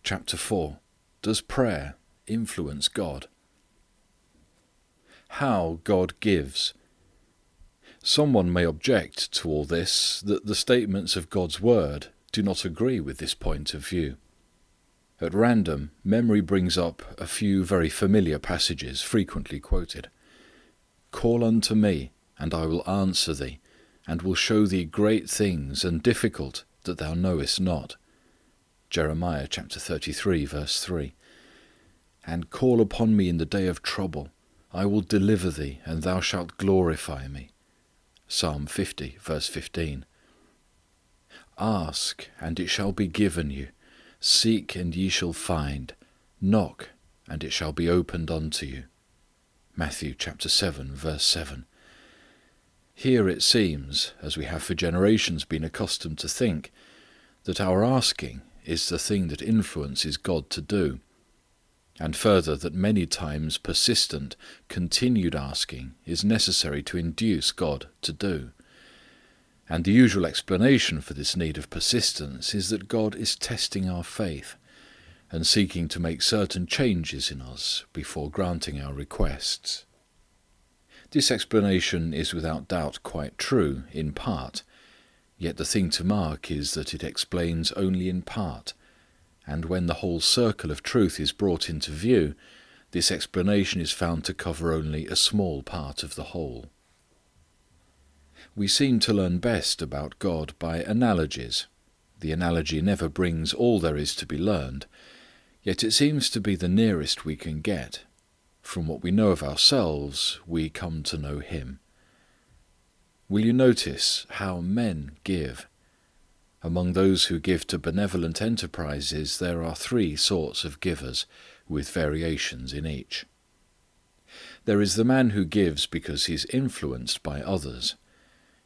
Chapter 4. Does prayer influence God? How God gives. Someone may object to all this that the statements of God's Word do not agree with this point of view. At random, memory brings up a few very familiar passages frequently quoted. "Call unto me, and I will answer thee, and will show thee great things and difficult that thou knowest not." Jeremiah chapter 33, verse 3. "And call upon me in the day of trouble. I will deliver thee, and thou shalt glorify me." Psalm 50, verse 15. "Ask, and it shall be given you. Seek, and ye shall find. Knock, and it shall be opened unto you." Matthew chapter 7, verse 7. Here it seems, as we have for generations been accustomed to think, that our asking is the thing that influences God to do, and further that many times persistent, continued asking is necessary to induce God to do. And the usual explanation for this need of persistence is that God is testing our faith and seeking to make certain changes in us before granting our requests. This explanation is without doubt quite true in part, yet the thing to mark is that it explains only in part, and when the whole circle of truth is brought into view, this explanation is found to cover only a small part of the whole. We seem to learn best about God by analogies. The analogy never brings all there is to be learned, yet it seems to be the nearest we can get. From what we know of ourselves, we come to know Him. Will you notice how men give? Among those who give to benevolent enterprises, there are three sorts of givers, with variations in each. There is the man who gives because he is influenced by others.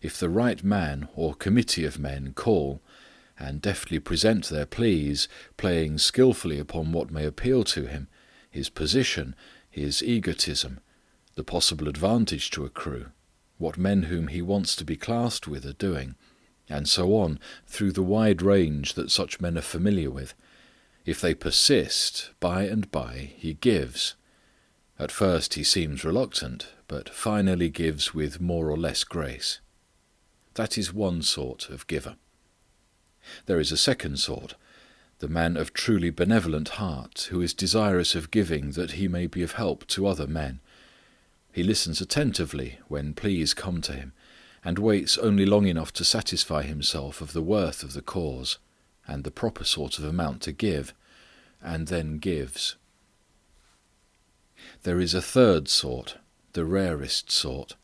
If the right man or committee of men call, and deftly present their pleas, playing skilfully upon what may appeal to him, his position, his egotism, the possible advantage to accrue, what men whom he wants to be classed with are doing, and so on through the wide range that such men are familiar with, if they persist, by and by he gives. At first he seems reluctant, but finally gives with more or less grace. That is one sort of giver. There is a second sort, the man of truly benevolent heart, who is desirous of giving that he may be of help to other men. He listens attentively when pleas come to him, and waits only long enough to satisfy himself of the worth of the cause, and the proper sort of amount to give, and then gives. There is a third sort, the rarest sort.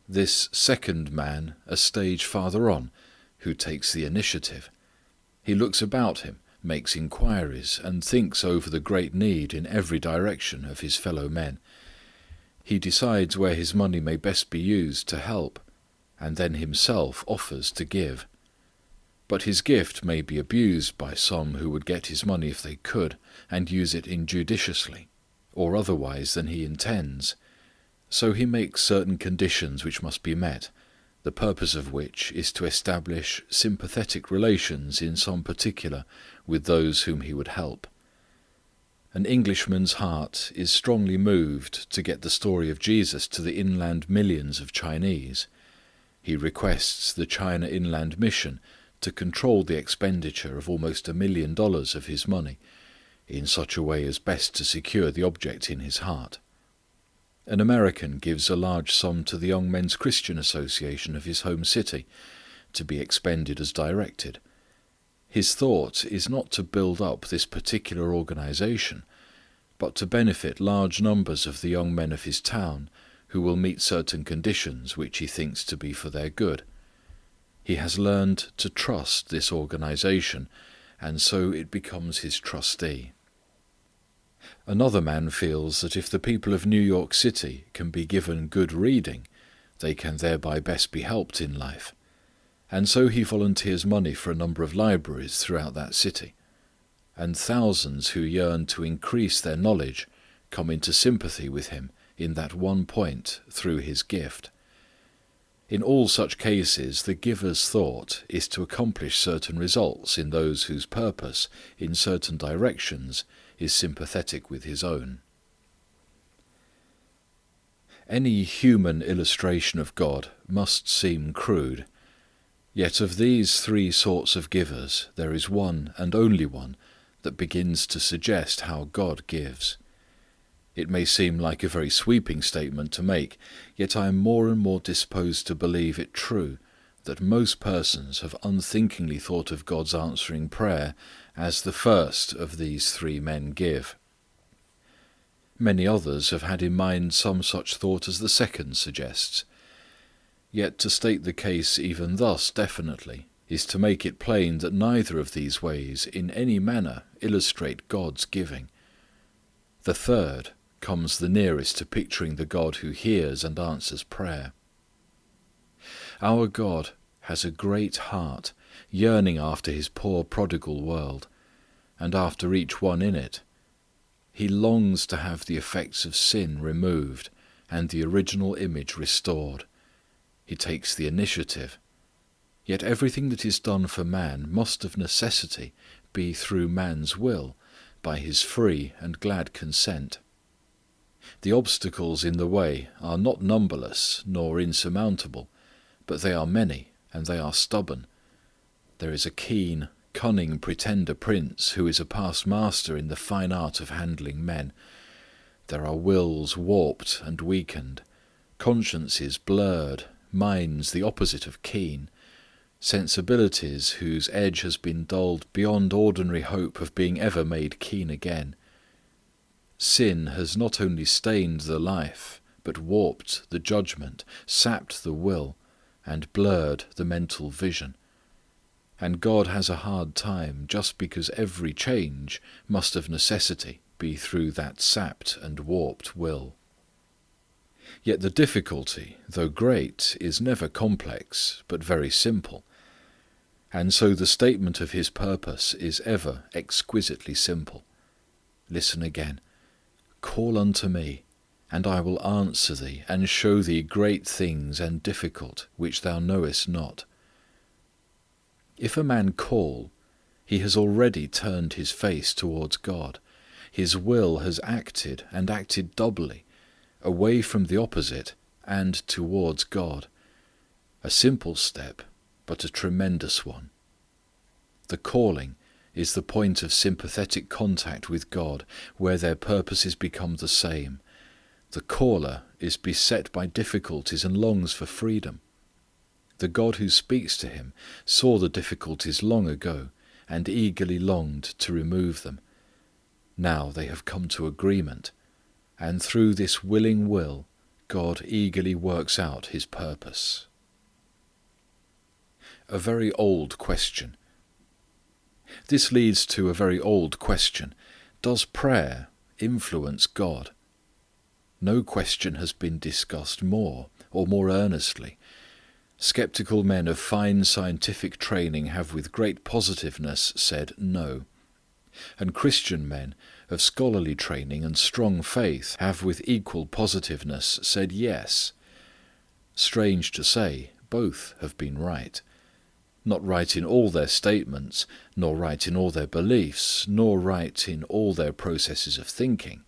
This second man, a stage farther on, who takes the initiative. He looks about him, makes inquiries, and thinks over the great need in every direction of his fellow men. He decides where his money may best be used to help, and then himself offers to give. But his gift may be abused by some who would get his money if they could, and use it injudiciously, or otherwise than he intends. So he makes certain conditions which must be met, the purpose of which is to establish sympathetic relations in some particular with those whom he would help. An Englishman's heart is strongly moved to get the story of Jesus to the inland millions of Chinese. He requests the China Inland Mission to control the expenditure of almost $1 million of his money, in such a way as best to secure the object in his heart. An American gives a large sum to the Young Men's Christian Association of his home city, to be expended as directed. His thought is not to build up this particular organization, but to benefit large numbers of the young men of his town who will meet certain conditions which he thinks to be for their good. He has learned to trust this organization, and so it becomes his trustee. Another man feels that if the people of New York City can be given good reading, they can thereby best be helped in life, and so he volunteers money for a number of libraries throughout that city, and thousands who yearn to increase their knowledge come into sympathy with him in that one point through his gift. In all such cases the giver's thought is to accomplish certain results in those whose purpose in certain directions is sympathetic with his own. Any human illustration of God must seem crude. Yet of these three sorts of givers there is one and only one that begins to suggest how God gives. It may seem like a very sweeping statement to make, yet I am more and more disposed to believe it true that most persons have unthinkingly thought of God's answering prayer as the first of these three men give. Many others have had in mind some such thought as the second suggests. Yet to state the case even thus definitely is to make it plain that neither of these ways in any manner illustrate God's giving. The third comes the nearest to picturing the God who hears and answers prayer. Our God has a great heart, yearning after his poor prodigal world, and after each one in it. He longs to have the effects of sin removed and the original image restored. He takes the initiative. Yet everything that is done for man must of necessity be through man's will, by his free and glad consent. The obstacles in the way are not numberless nor insurmountable, but they are many and they are stubborn. There is a keen, cunning pretender prince who is a past master in the fine art of handling men. There are wills warped and weakened, consciences blurred, minds the opposite of keen, sensibilities whose edge has been dulled beyond ordinary hope of being ever made keen again. Sin has not only stained the life, but warped the judgment, sapped the will, and blurred the mental vision. And God has a hard time just because every change must of necessity be through that sapped and warped will. Yet the difficulty, though great, is never complex, but very simple. And so the statement of his purpose is ever exquisitely simple. Listen again. Call unto me, and I will answer thee, and show thee great things and difficult, which thou knowest not. If a man call, he has already turned his face towards God. His will has acted, and acted doubly, away from the opposite and towards God. A simple step, but a tremendous one. The calling is the point of sympathetic contact with God, where their purposes become the same. The caller is beset by difficulties and longs for freedom. The God who speaks to him saw the difficulties long ago and eagerly longed to remove them. Now they have come to agreement, and through this willing will God eagerly works out his purpose. A very old question. This leads to a very old question. Does prayer influence God? No question has been discussed more or more earnestly. Skeptical men of fine scientific training have with great positiveness said no. And Christian men of scholarly training and strong faith have with equal positiveness said yes. Strange to say, both have been right. Not right in all their statements, nor right in all their beliefs, nor right in all their processes of thinking,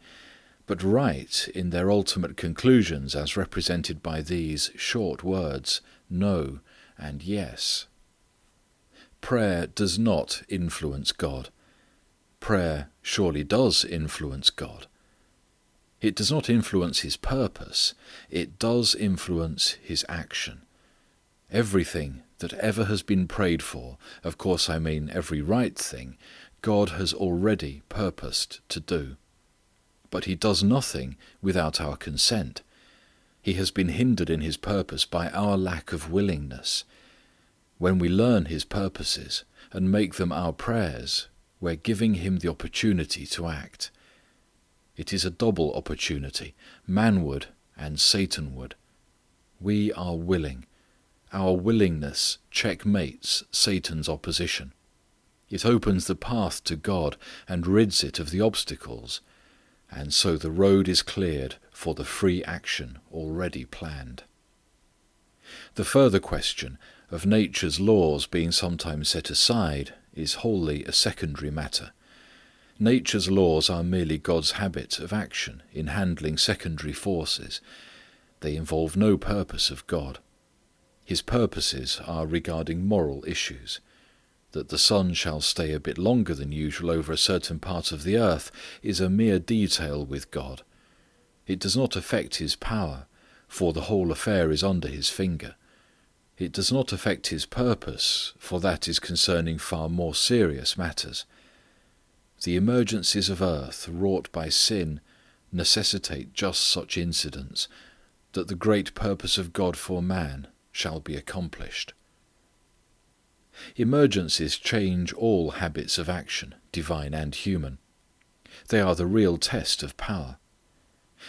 but right in their ultimate conclusions as represented by these short words, no and yes. Prayer does not influence God. Prayer surely does influence God. It does not influence his purpose. It does influence his action. Everything that ever has been prayed for, of course I mean every right thing, God has already purposed to do. But he does nothing without our consent. He has been hindered in his purpose by our lack of willingness. When we learn his purposes and make them our prayers, we're giving him the opportunity to act. It is a double opportunity, manward and Satanward. We are willing. Our willingness checkmates Satan's opposition. It opens the path to God and rids it of the obstacles, and so the road is cleared for the free action already planned. The further question of nature's laws being sometimes set aside is wholly a secondary matter. Nature's laws are merely God's habit of action in handling secondary forces. They involve no purpose of God. His purposes are regarding moral issues. That the sun shall stay a bit longer than usual over a certain part of the earth is a mere detail with God. It does not affect His power, for the whole affair is under His finger. It does not affect His purpose, for that is concerning far more serious matters. The emergencies of earth wrought by sin necessitate just such incidents, that the great purpose of God for man shall be accomplished. Emergencies change all habits of action, divine and human. They are the real test of power.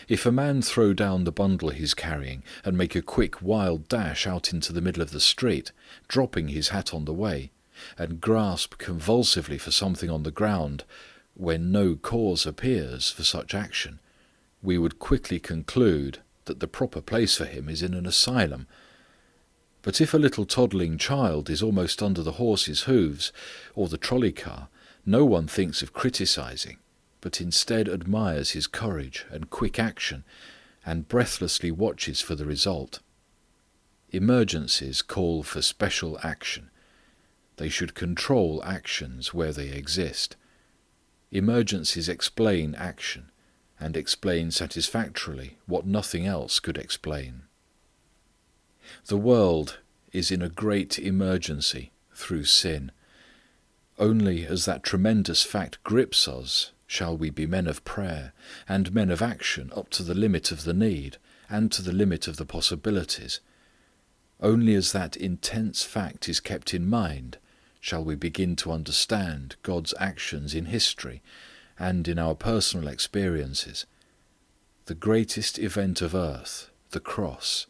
If a man throw down the bundle he is carrying and make a quick wild dash out into the middle of the street, dropping his hat on the way, and grasp convulsively for something on the ground, when no cause appears for such action, we would quickly conclude that the proper place for him is in an asylum. But if a little toddling child is almost under the horse's hooves, or the trolley car, no one thinks of criticizing, but instead admires his courage and quick action, and breathlessly watches for the result. Emergencies call for special action. They should control actions where they exist. Emergencies explain action, and explain satisfactorily what nothing else could explain. The world is in a great emergency through sin. Only as that tremendous fact grips us shall we be men of prayer and men of action up to the limit of the need and to the limit of the possibilities. Only as that intense fact is kept in mind shall we begin to understand God's actions in history and in our personal experiences. The greatest event of earth, the cross,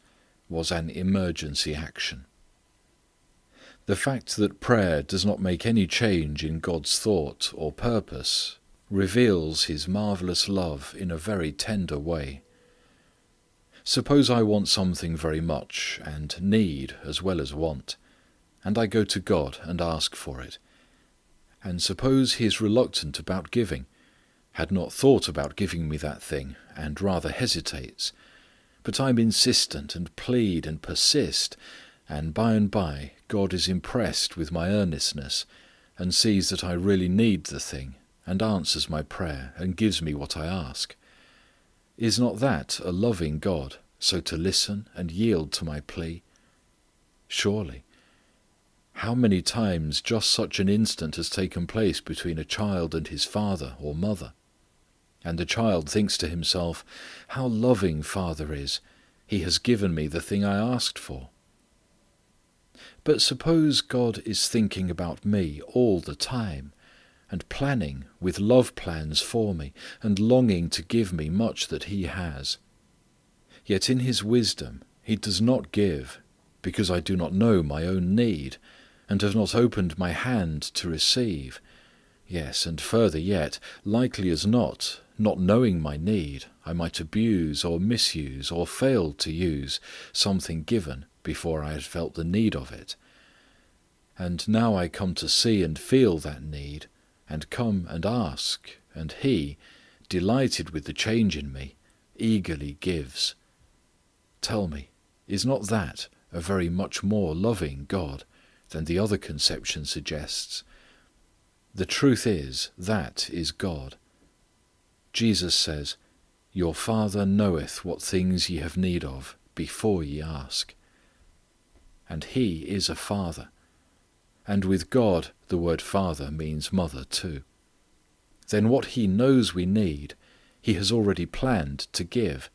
was an emergency action. The fact that prayer does not make any change in God's thought or purpose reveals His marvelous love in a very tender way. Suppose I want something very much, and need as well as want, and I go to God and ask for it. And suppose He is reluctant about giving, had not thought about giving me that thing, and rather hesitates. But I'm insistent and plead and persist, and by God is impressed with my earnestness, and sees that I really need the thing, and answers my prayer, and gives me what I ask. Is not that a loving God, so to listen and yield to my plea? Surely. How many times just such an instant has taken place between a child and his father or mother? And the child thinks to himself, how loving Father is, He has given me the thing I asked for. But suppose God is thinking about me all the time, and planning with love plans for me, and longing to give me much that He has. Yet in His wisdom He does not give, because I do not know my own need, and have not opened my hand to receive. Yes, and further yet, likely as not knowing my need, I might abuse or misuse or fail to use something given before I had felt the need of it. And now I come to see and feel that need, and come and ask, and He, delighted with the change in me, eagerly gives. Tell me, is not that a very much more loving God than the other conception suggests? The truth is, that is God. Jesus says, Your Father knoweth what things ye have need of before ye ask. And He is a Father. And with God the word Father means mother too. Then what He knows we need, He has already planned to give.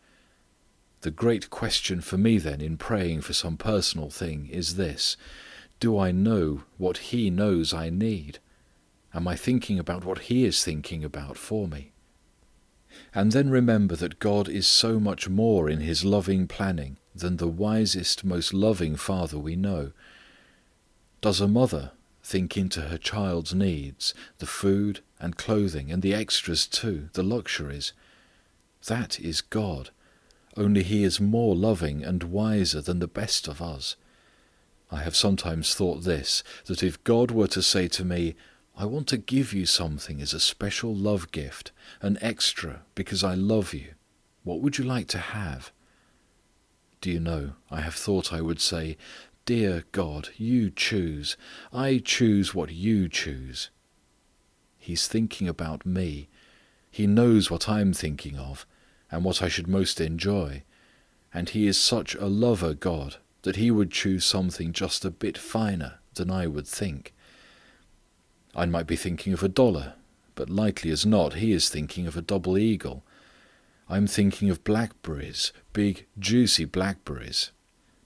The great question for me then in praying for some personal thing is this: do I know what He knows I need? Am I thinking about what He is thinking about for me? And then remember that God is so much more in His loving planning than the wisest, most loving father we know. Does a mother think into her child's needs, the food and clothing and the extras too, the luxuries? That is God. only He is more loving and wiser than the best of us. I have sometimes thought this, that if God were to say to me, I want to give you something as a special love gift, an extra because I love you, what would you like to have? Do you know, I have thought I would say, Dear God, you choose. I choose what you choose. He's thinking about me. He knows what I'm thinking of, and what I should most enjoy. And He is such a lover God that He would choose something just a bit finer than I would think. I might be thinking of $1, but likely as not He is thinking of a double eagle. I'm thinking of blackberries, big juicy blackberries.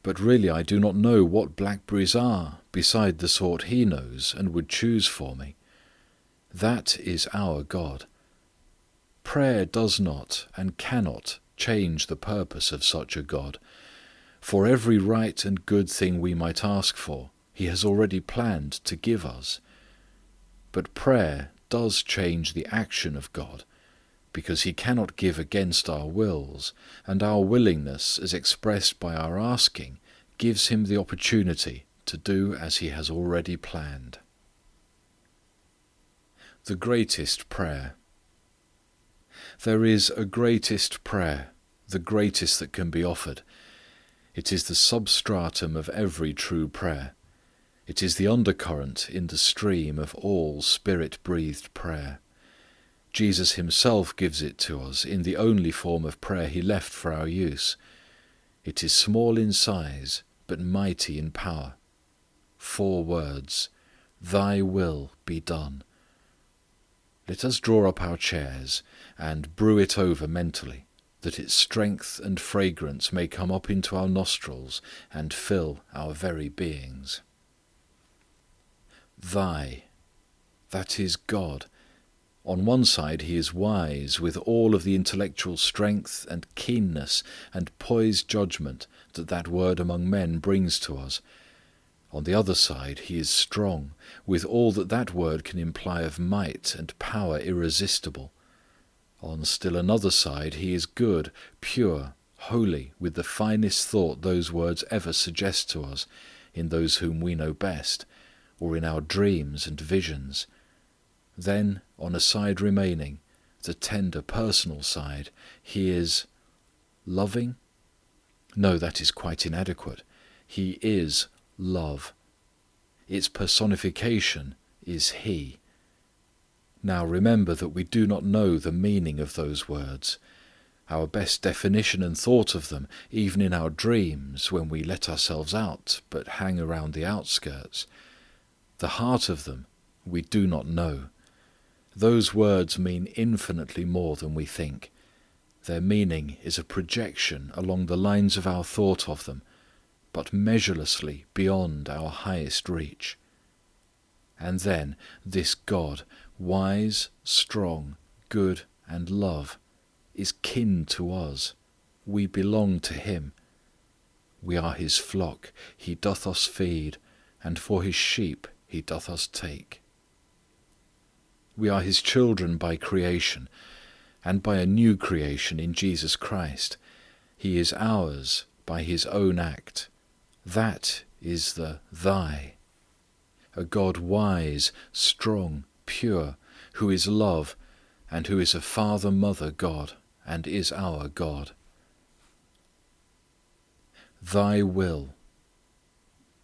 But really I do not know what blackberries are beside the sort He knows and would choose for me. That is our God. Prayer does not and cannot change the purpose of such a God. For every right and good thing we might ask for, He has already planned to give us. But prayer does change the action of God, because He cannot give against our wills, and our willingness, as expressed by our asking, gives Him the opportunity to do as He has already planned. The greatest prayer. There is a greatest prayer, the greatest that can be offered. It is the substratum of every true prayer. It is the undercurrent in the stream of all Spirit-breathed prayer. Jesus Himself gives it to us in the only form of prayer He left for our use. It is small in size, but mighty in power. 4 words, Thy will be done. Let us draw up our chairs and brew it over mentally, that its strength and fragrance may come up into our nostrils and fill our very beings. Thy, that is God. On one side He is wise with all of the intellectual strength and keenness and poised judgment that word among men brings to us. On the other side He is strong with all that word can imply of might and power irresistible. On still another side He is good, pure, holy with the finest thought those words ever suggest to us in those whom we know best, or in our dreams and visions. Then, on a side remaining, the tender personal side, He is loving? No, that is quite inadequate. He is love. Its personification is He. Now remember that we do not know the meaning of those words. Our best definition and thought of them, even in our dreams when we let ourselves out but hang around the outskirts, the heart of them we do not know. Those words mean infinitely more than we think. Their meaning is a projection along the lines of our thought of them, but measurelessly beyond our highest reach. And then this God, wise, strong, good, and love, is kin to us. We belong to Him. We are His flock, He doth us feed, and for His sheep He doth us take. We are His children by creation, and by a new creation in Jesus Christ. He is ours by His own act. That is the Thy. A God wise, strong, pure, who is love, and who is a Father-Mother God, and is our God. Thy will.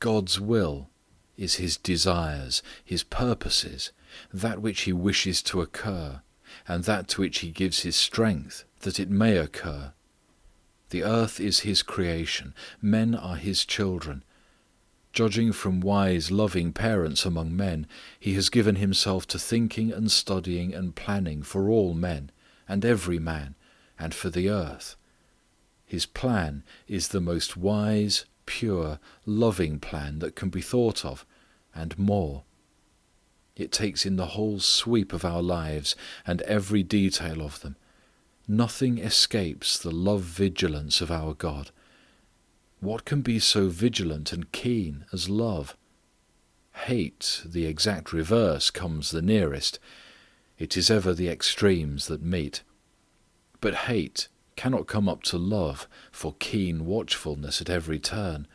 God's will is His desires, His purposes, that which He wishes to occur, and that to which He gives His strength that it may occur. The earth is His creation, men are His children. Judging from wise, loving parents among men, He has given Himself to thinking and studying and planning for all men, and every man, and for the earth. His plan is the most wise, pure, loving plan that can be thought of, and more. It takes in the whole sweep of our lives and every detail of them. Nothing escapes the love vigilance of our God. What can be so vigilant and keen as love? Hate, the exact reverse, comes the nearest. It is ever the extremes that meet. But hate, cannot come up to love for keen watchfulness at every turn.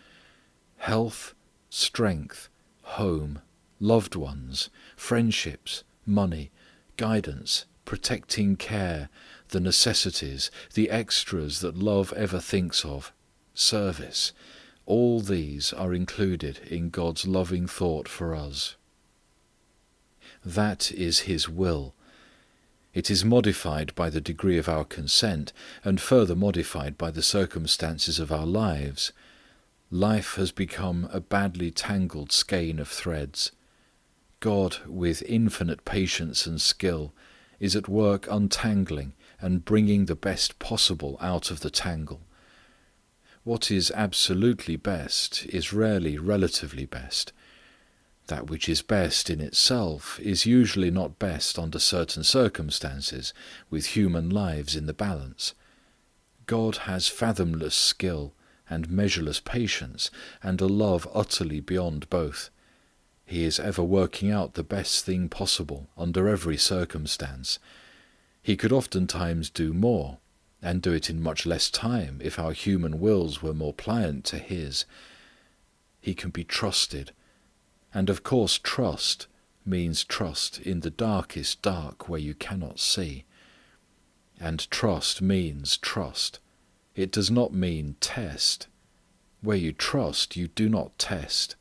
Health, strength, home, loved ones, friendships, money, guidance, protecting care, the necessities, the extras that love ever thinks of, service, all these are included in God's loving thought for us. That is His will. It is modified by the degree of our consent, and further modified by the circumstances of our lives. Life has become a badly tangled skein of threads. God, with infinite patience and skill, is at work untangling and bringing the best possible out of the tangle. What is absolutely best is rarely relatively best. That which is best in itself is usually not best under certain circumstances, with human lives in the balance. God has fathomless skill and measureless patience, and a love utterly beyond both. He is ever working out the best thing possible under every circumstance. He could oftentimes do more, and do it in much less time if our human wills were more pliant to His. He can be trusted, and of course trust means trust in the darkest dark where you cannot see. And trust means trust. It does not mean test. Where you trust, you do not test.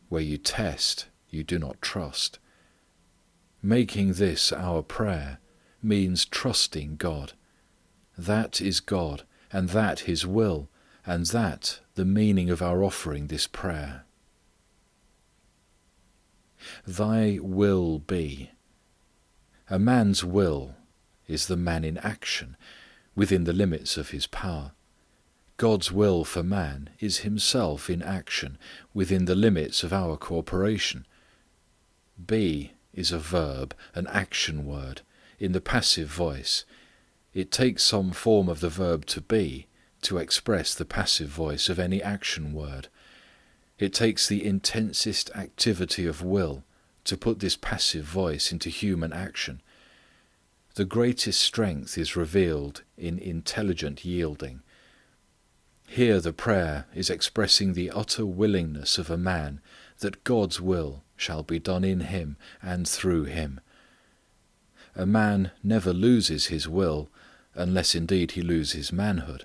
Where you test, you do not trust. Making this our prayer means trusting God. That is God, and that His will, and that the meaning of our offering this prayer. Thy will be. A man's will is the man in action, within the limits of his power. God's will for man is Himself in action, within the limits of our cooperation. Be is a verb, an action word, in the passive voice. It takes some form of the verb to be to express the passive voice of any action word. It takes the intensest activity of will to put this passive voice into human action. The greatest strength is revealed in intelligent yielding. Here the prayer is expressing the utter willingness of a man that God's will shall be done in him and through him. A man never loses his will, unless indeed he lose his manhood.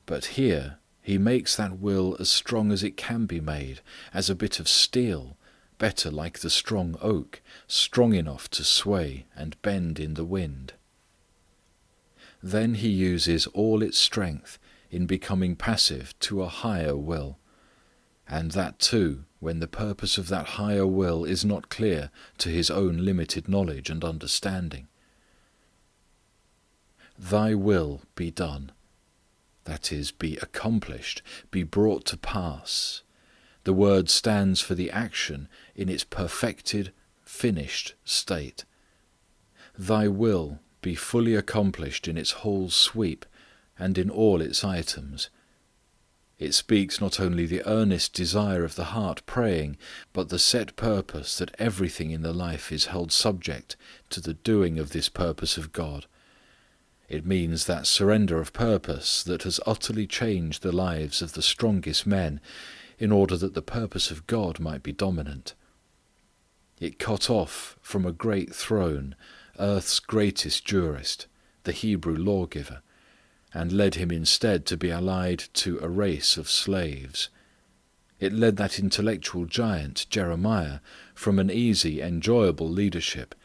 But here he makes that will as strong as it can be made, as a bit of steel, better like the strong oak, strong enough to sway and bend in the wind. Then he uses all its strength in becoming passive to a higher will, and that too when the purpose of that higher will is not clear to his own limited knowledge and understanding. Thy will be done. That is, be accomplished, be brought to pass. The word stands for the action in its perfected, finished state. Thy will be fully accomplished in its whole sweep and in all its items. It speaks not only the earnest desire of the heart praying, but the set purpose that everything in the life is held subject to the doing of this purpose of God. It means that surrender of purpose that has utterly changed the lives of the strongest men in order that the purpose of God might be dominant. It cut off from a great throne earth's greatest jurist, the Hebrew lawgiver, and led him instead to be allied to a race of slaves. It led that intellectual giant, Jeremiah, from an easy, enjoyable leadership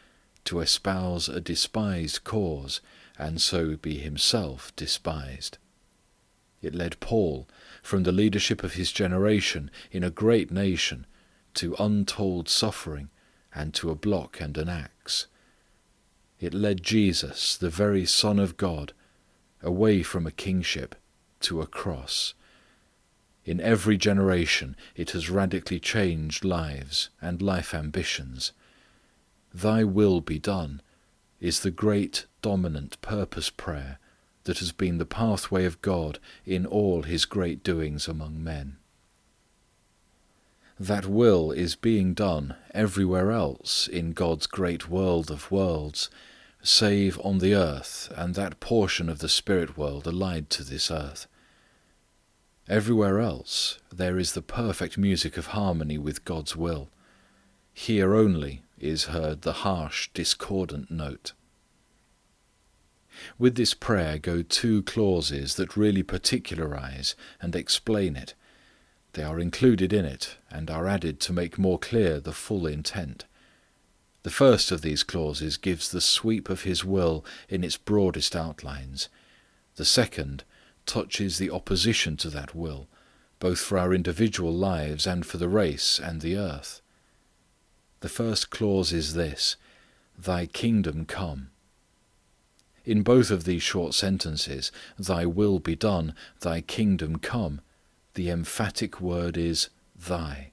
to espouse a despised cause, and so be himself despised. It led Paul from the leadership of his generation in a great nation to untold suffering and to a block and an axe. It led Jesus, the very Son of God, away from a kingship to a cross. In every generation it has radically changed lives and life ambitions. Thy will be done is the great dominant purpose prayer that has been the pathway of God in all His great doings among men. That will is being done everywhere else in God's great world of worlds, save on the earth and that portion of the spirit world allied to this earth. Everywhere else there is the perfect music of harmony with God's will. Here only is heard the harsh, discordant note. With this prayer go two clauses that really particularize and explain it. They are included in it and are added to make more clear the full intent. The first of these clauses gives the sweep of His will in its broadest outlines. The second touches the opposition to that will, both for our individual lives and for the race and the earth. The first clause is this: Thy kingdom come. In both of these short sentences, Thy will be done, Thy kingdom come, the emphatic word is Thy.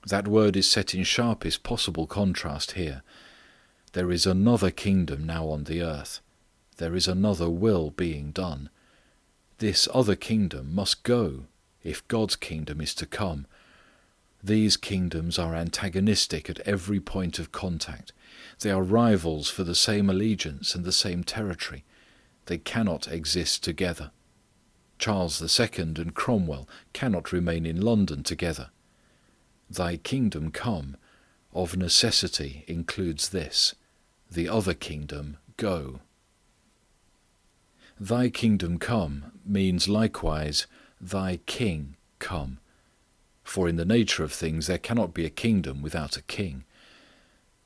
That word is set in sharpest possible contrast here. There is another kingdom now on the earth. There is another will being done. This other kingdom must go if God's kingdom is to come. These kingdoms are antagonistic at every point of contact. They are rivals for the same allegiance and the same territory. They cannot exist together. Charles II and Cromwell cannot remain in London together. Thy kingdom come of necessity includes this: the other kingdom go. Thy kingdom come means likewise Thy king come. For in the nature of things there cannot be a kingdom without a king.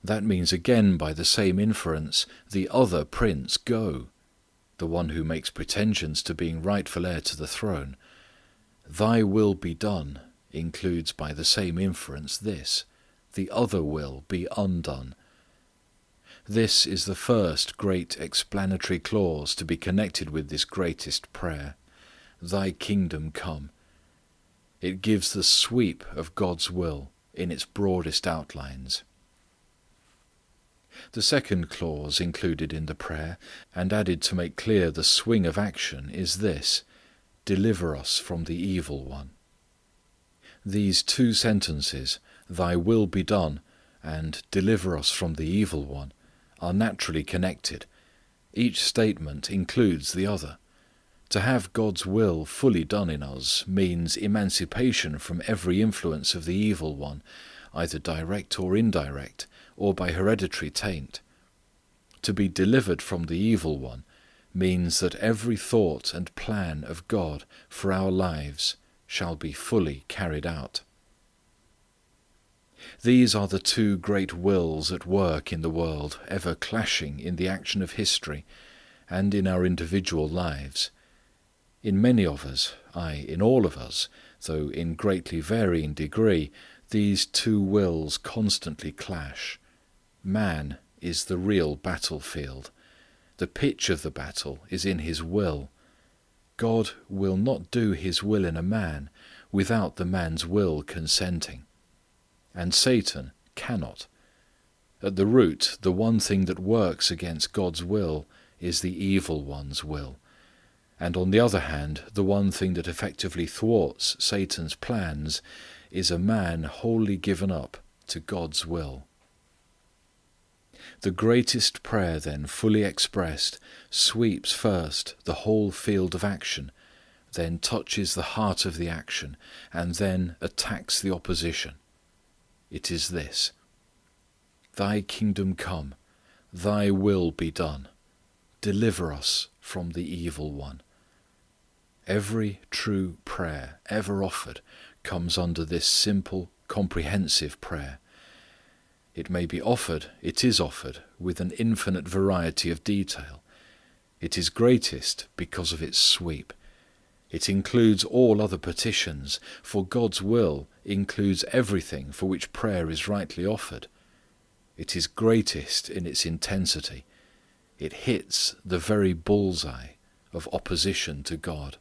That means again by the same inference the other prince go, the one who makes pretensions to being rightful heir to the throne. Thy will be done includes by the same inference this: the other will be undone. This is the first great explanatory clause to be connected with this greatest prayer: Thy kingdom come. It gives the sweep of God's will in its broadest outlines. The second clause included in the prayer, and added to make clear the swing of action, is this: deliver us from the evil one. These two sentences, Thy will be done and deliver us from the evil one, are naturally connected. Each statement includes the other. To have God's will fully done in us means emancipation from every influence of the evil one, either direct or indirect, or by hereditary taint. To be delivered from the evil one means that every thought and plan of God for our lives shall be fully carried out. These are the two great wills at work in the world, ever clashing in the action of history and in our individual lives. In many of us, aye, in all of us, though in greatly varying degree, these two wills constantly clash. Man is the real battlefield. The pitch of the battle is in his will. God will not do His will in a man without the man's will consenting. And Satan cannot. At the root, the one thing that works against God's will is the evil one's will. And on the other hand, the one thing that effectively thwarts Satan's plans is a man wholly given up to God's will. The greatest prayer, then, fully expressed, sweeps first the whole field of action, then touches the heart of the action, and then attacks the opposition. It is this: Thy kingdom come, Thy will be done. Deliver us from the evil one. Every true prayer ever offered comes under this simple, comprehensive prayer. It may be offered, it is offered, with an infinite variety of detail. It is greatest because of its sweep. It includes all other petitions, for God's will includes everything for which prayer is rightly offered. It is greatest in its intensity. It hits the very bullseye of opposition to God.